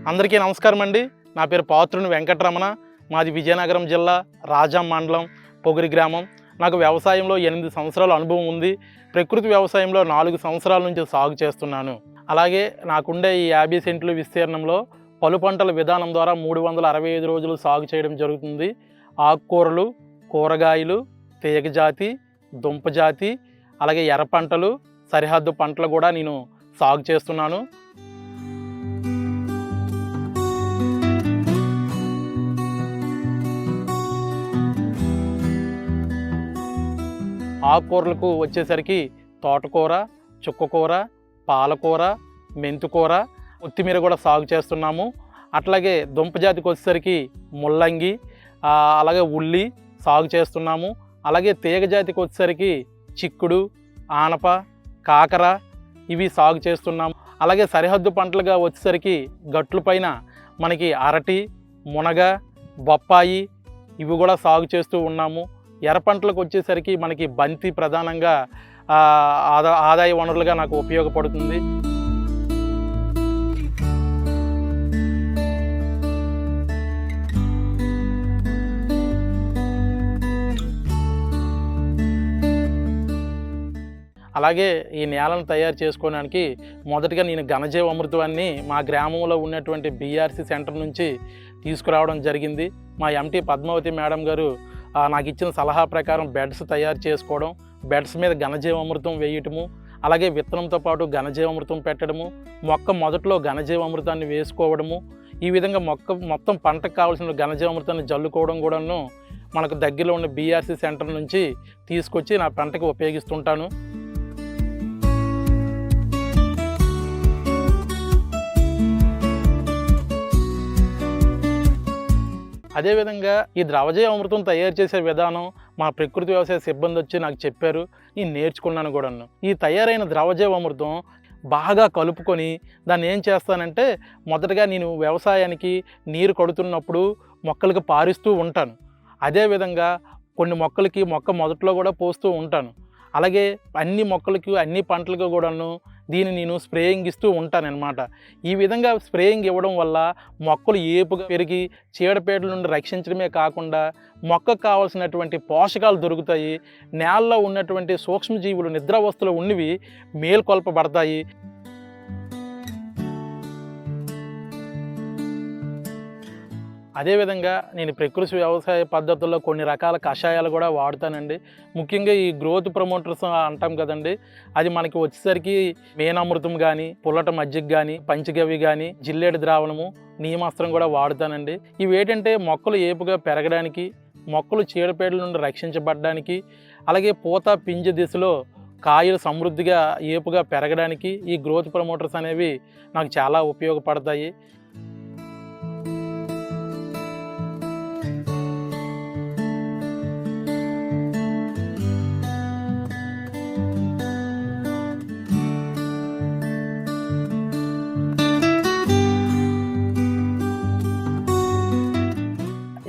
అందరికీ నమస్కారం అండి. నా పేరు పాత్రుని వెంకటరమణ. మాది విజయనగరం జిల్లా రాజాం మండలం పొగిరి గ్రామం. నాకు వ్యవసాయంలో 8 సంవత్సరాల అనుభవం ఉంది. ప్రకృతి వ్యవసాయంలో 4 సంవత్సరాల నుంచి సాగు చేస్తున్నాను. అలాగే నాకుండే ఈ 50 సెంట్లు విస్తీర్ణంలో పలు పంటల విధానం ద్వారా 365 రోజులు సాగు చేయడం జరుగుతుంది. ఆకుకూరలు, కూరగాయలు, తీగజాతి, దుంపజాతి, అలాగే ఎర్ర పంటలు, సరిహద్దు పంటలు కూడా నేను సాగు చేస్తున్నాను. ఆకుకూరలకు వచ్చేసరికి తోటకూర, చుక్కకూర, పాలకూర, మెంతికూర, కొత్తిమీర కూడా సాగు చేస్తున్నాము. అట్లాగే దుంపజాతికి వచ్చేసరికి ముల్లంగి, అలాగే ఉల్లి సాగు చేస్తున్నాము. అలాగే తీగజాతికి వచ్చేసరికి చిక్కుడు, ఆనప, కాకర ఇవి సాగు చేస్తున్నాము. అలాగే సరిహద్దు పంటలుగా వచ్చేసరికి గట్ల పైన మనకి అరటి, మునగ, బొప్పాయి ఇవి కూడా సాగు చేస్తూ ఉన్నాము. ఎర్ర పంటలకు వచ్చేసరికి మనకి బంతి ప్రధానంగా ఆదాయ వనరులుగా నాకు ఉపయోగపడుతుంది. అలాగే ఈ నేలను తయారు చేసుకోవడానికి మొదటగా నేను ఘనజీవామృతాన్ని మా గ్రామంలో ఉన్నటువంటి బీఆర్సీ సెంటర్ నుంచి తీసుకురావడం జరిగింది. మా ఎంటీ పద్మావతి మేడం గారు నాకు ఇచ్చిన సలహా ప్రకారం బెడ్స్ తయారు చేసుకోవడం, బెడ్స్ మీద ఘనజీవామృతం వేయటము, అలాగే విత్తనంతో పాటు ఘనజీవామృతం పెట్టడము, మొక్క మొదట్లో ఘనజీవామృతాన్ని వేసుకోవడము, ఈ విధంగా మొక్క మొత్తం పంటకు కావాల్సిన ఘనజీవామృతాన్ని జల్లుకోవడం కూడాను మనకు దగ్గరలో ఉన్న బీఆర్సీ సెంటర్ నుంచి తీసుకొచ్చి నా పంటకు ఉపయోగిస్తుంటాను. అదేవిధంగా ఈ ద్రవజీవామృతం తయారు చేసే విధానం మా ప్రకృతి వ్యవసాయ సిబ్బంది వచ్చి నాకు చెప్పారు, నేను నేర్చుకున్నాను కూడాను. ఈ తయారైన ద్రవజీవామృతం బాగా కలుపుకొని దాన్ని ఏం చేస్తానంటే, మొదటగా నేను వ్యవసాయానికి నీరు కొడుతున్నప్పుడు మొక్కలకు పారిస్తూ ఉంటాను. అదేవిధంగా కొన్ని మొక్కలకి మొక్క మొదట్లో కూడా పోస్తూ ఉంటాను. అలాగే అన్ని మొక్కలకి అన్ని పంటలకు కూడాను దీన్ని నేను స్ప్రేయింగ్ ఇస్తూ ఉంటానన్నమాట. ఈ విధంగా స్ప్రేయింగ్ ఇవ్వడం వల్ల మొక్కలు ఏపుగా పెరిగి చీడపీడల నుండి రక్షించడమే కాకుండా మొక్కకు కావాల్సినటువంటి పోషకాలు దొరుకుతాయి. నేలలో ఉన్నటువంటి సూక్ష్మజీవులు నిద్రావస్థలో ఉన్నవి మేల్కొల్పబడతాయి. అదేవిధంగా నేను ప్రకృతి వ్యవసాయ పద్ధతుల్లో కొన్ని రకాల కషాయాలు కూడా వాడుతానండి. ముఖ్యంగా ఈ గ్రోత్ ప్రమోటర్స్ అంటాం కదండి, అది మనకి వచ్చేసరికి మేనామృతం కానీ, పుల్లట మజ్జిగ కానీ, పంచగవి కానీ, జిల్లేడు ద్రావణము, నీమాస్త్రం కూడా వాడుతానండి. ఇవి ఏంటంటే మొక్కలు ఏపుగా పెరగడానికి, మొక్కలు చీడపీడల నుండి రక్షించబడడానికి, అలాగే పూత పింజ దిశలో కాయలు సమృద్ధిగా ఏపుగా పెరగడానికి ఈ గ్రోత్ ప్రమోటర్స్ అనేవి నాకు చాలా ఉపయోగపడతాయి.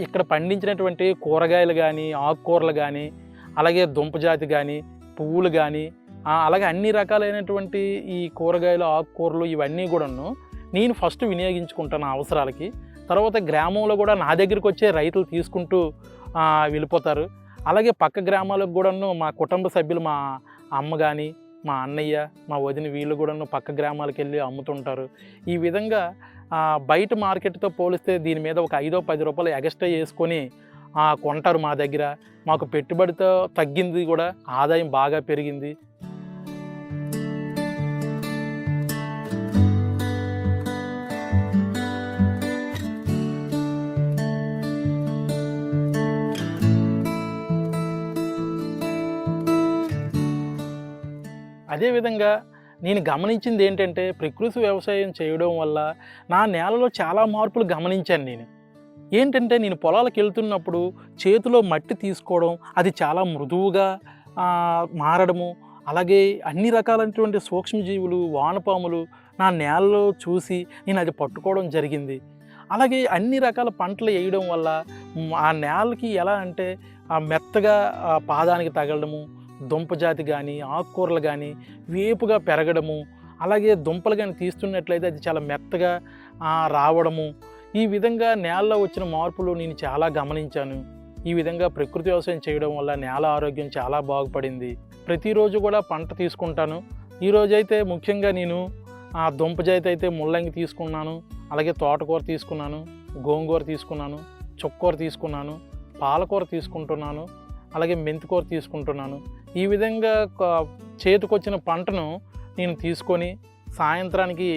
ఇక్కడ పండించినటువంటి కూరగాయలు కానీ, ఆకుకూరలు కానీ, అలాగే దుంపజాతి కానీ, పువ్వులు కానీ, అలాగే అన్ని రకాలైనటువంటి ఈ కూరగాయలు, ఆకుకూరలు ఇవన్నీ కూడాను నేను ఫస్ట్ వినియోగించుకుంటాను అవసరాలకి. తర్వాత గ్రామంలో కూడా నా దగ్గరికి వచ్చే రైతులు తీసుకుంటూ వెళ్ళిపోతారు. అలాగే పక్క గ్రామాలకు కూడాను మా కుటుంబ సభ్యులు, మా అమ్మ కానీ, మా అన్నయ్య, మా వదిన వీళ్ళు కూడాను పక్క గ్రామాలకు వెళ్ళి అమ్ముతుంటారు. ఈ విధంగా బయట మార్కెట్‌తో పోలిస్తే దీని మీద ఒక 5-10 రూపాయలు ఎగస్ట్రా యేసుకొని కొంటారు మా దగ్గర. మాకు పెట్టుబడితో తగ్గింది కూడా, ఆదాయం బాగా పెరిగింది. అదేవిధంగా నేను గమనించింది ఏంటంటే, ప్రకృతి వ్యవసాయం చేయడం వల్ల నా నేలలో చాలా మార్పులు గమనించాను నేను. ఏంటంటే, నేను పొలాలకు వెళ్తున్నప్పుడు చేతిలో మట్టి తీసుకోవడం, అది చాలా మృదువుగా మారడము, అలాగే అన్ని రకాలైనటువంటి సూక్ష్మజీవులు, వానపాములు నా నేలలో చూసి నేను అది పట్టుకోవడం జరిగింది. అలాగే అన్ని రకాల పంటలు వేయడం వల్ల ఆ నేలకి ఎలా అంటే మెత్తగా పాదానికి తగలడము, దుంప జాతి కానీ, ఆకుకూరలు కానీ వేపుగా పెరగడము, అలాగే దుంపలు కానీ తీస్తున్నట్లయితే అది చాలా మెత్తగా రావడము, ఈ విధంగా నేలలో వచ్చిన మార్పులు నేను చాలా గమనించాను. ఈ విధంగా ప్రకృతి వ్యవసాయం చేయడం వల్ల నేల ఆరోగ్యం చాలా బాగుపడింది. ప్రతిరోజు కూడా పంట తీసుకుంటాను. ఈరోజైతే ముఖ్యంగా నేను దుంప జాతి అయితే ముల్లంగి తీసుకున్నాను, అలాగే తోటకూర తీసుకున్నాను, గోంగూర తీసుకున్నాను, చుక్కూర తీసుకున్నాను, పాలకూర తీసుకుంటున్నాను, అలాగే మెంతికూర తీసుకుంటున్నాను. ఈ విధంగా చేతికొచ్చిన పంటను నేను తీసుకొని సాయంత్రానికి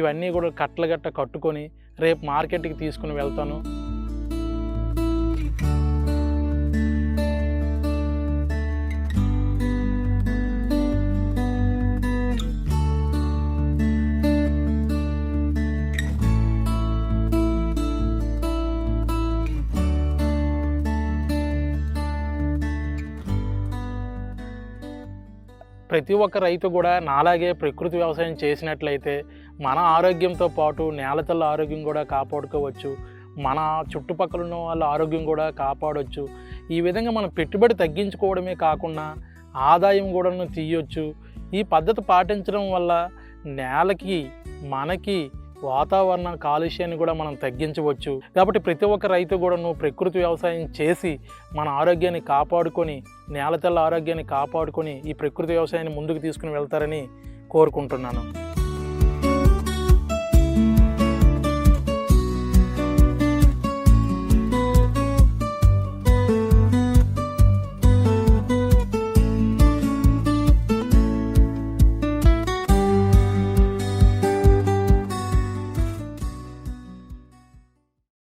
ఇవన్నీ కూడా కట్టలుగట్ట కట్టుకొని రేపు మార్కెట్కి తీసుకుని వెళ్తాను. ప్రతి ఒక్క రైతు కూడా నాలాగే ప్రకృతి వ్యవసాయం చేసినట్లయితే మన ఆరోగ్యంతో పాటు నేలతల్ల ఆరోగ్యం కూడా కాపాడుకోవచ్చు, మన చుట్టుపక్కల ఉన్న వాళ్ళ ఆరోగ్యం కూడా కాపాడవచ్చు. ఈ విధంగా మనం పెట్టుబడి తగ్గించుకోవడమే కాకుండా ఆదాయం కూడా తీయొచ్చు. ఈ పద్ధతి పాటించడం వల్ల నేలకి, మనకి, వాతావరణ కాలుష్యాన్ని కూడా మనం తగ్గించవచ్చు. కాబట్టి ప్రతి ఒక్క రైతు కూడా ప్రకృతి వ్యవసాయం చేసి మన ఆరోగ్యాన్ని కాపాడుకొని, నేలతల్ల ఆరోగ్యాన్ని కాపాడుకొని ఈ ప్రకృతి వ్యవసాయాన్ని ముందుకు తీసుకుని వెళ్తారని కోరుకుంటున్నాను.